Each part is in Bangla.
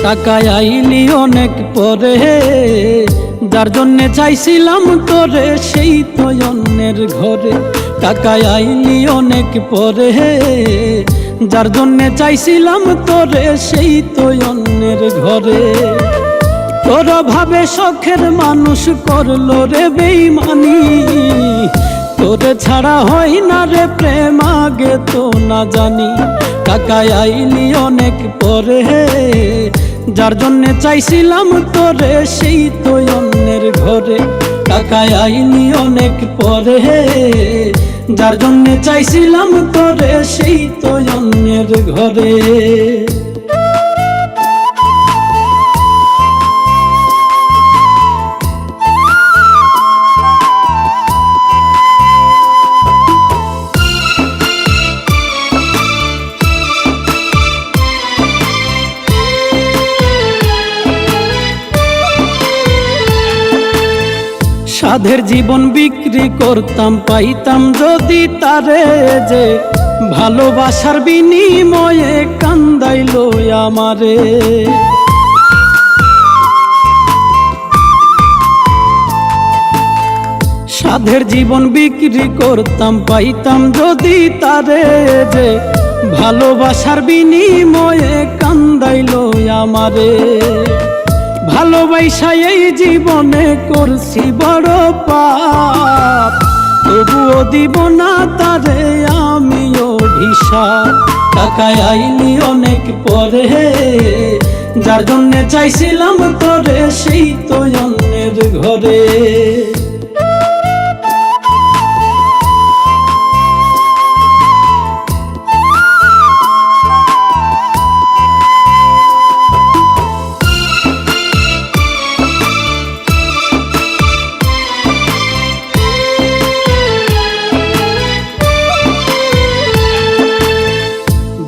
টাকায় আইলি অনেক পরে, যার জন্যে চাইছিলাম তোরে সেই তো অন্যের ঘরে। টাকায় আইলি অনেক পরে, যার জন্যে চাইছিলাম তোরে সেই তো অন্যের ঘরে। তোর ভাবে শখের মানুষ করলো রে বেইমানি, তোরে ছাড়া হয় না রে প্রেম আগে তো না জানি। টাকায় আইলি অনেক পরে, যার জন্যে চাইছিলাম তোরে সেই তো অন্যের ঘরে। টাকায় আইলি অনেক পরে, যার জন্যে চাইছিলাম তোরে সেই তো অন্যের ঘরে। সাধের জীবন বিক্রি করতাম, পাইতাম যদি তারে যে ভালোবাসার বিনিময়ে কান্দাইলো আমারে। সাধের জীবন বিক্রি করতাম, পাইতাম যদি তারে যে ভালোবাসার বিনিময়ে কান্দাইলো আমারে। ভালোবাসা এই জীবনে করছি বড় পাপ, তবুও দিব না তারে আমি অভিশাপ। টাকায় আইলি অনেক পরে, যার জন্যে চাইছিলাম তোরে সেই তো অন্যের ঘরে।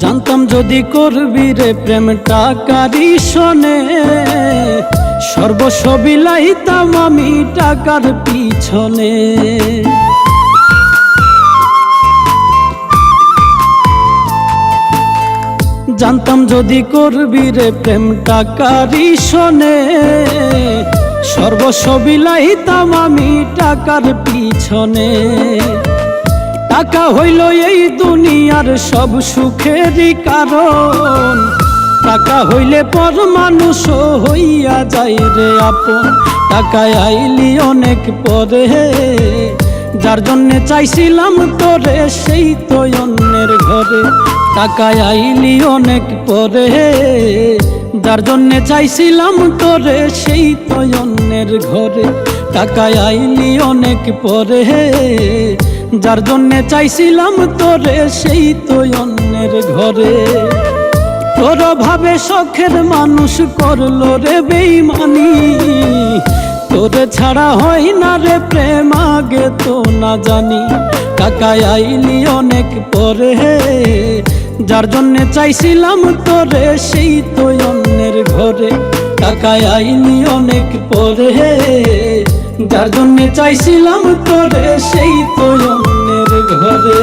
জানতাম যদি করবি রে প্রেম টাকারই শোনে, সর্বস্ব বিলাইতাম আমি টাকার পিছনে। জানতাম যদি করবি রে প্রেম টাকারই শোনে, সর্বস্ব বিলাইতাম আমি টাকার পিছনে। টাকা হইল এই দুনিয়ার সব সুখেরই কারণ, টাকা হইলে পর মানুষ হইয়া যায় রে আপন। টাকায় আইলি অনেক পরে, যার জন্যে চাইছিলাম তোরে সেই তো অন্যের ঘরে। টাকায় আইলি অনেক পরে, যার জন্যে চাইছিলাম তোরে সেই তো অন্যের ঘরে। টাকায় আইলি অনেক পরে, যার জন্যে চাইছিলাম তোরে সেই তো অন্যের ঘরে। তোর ভাবে শখের মানুষ করলো রে বেইমানি, তোরে ছাড়া হয় না রে প্রেম আগে তো না জানি। টাকায় আইলি অনেক পরে, যার জন্যে চাইছিলাম তোরে সেই তো অন্যের ঘরে। টাকায় আইলি অনেক পরে, যার জন্যে চাইছিলাম তোরে সেই তো অন্যের ঘরে।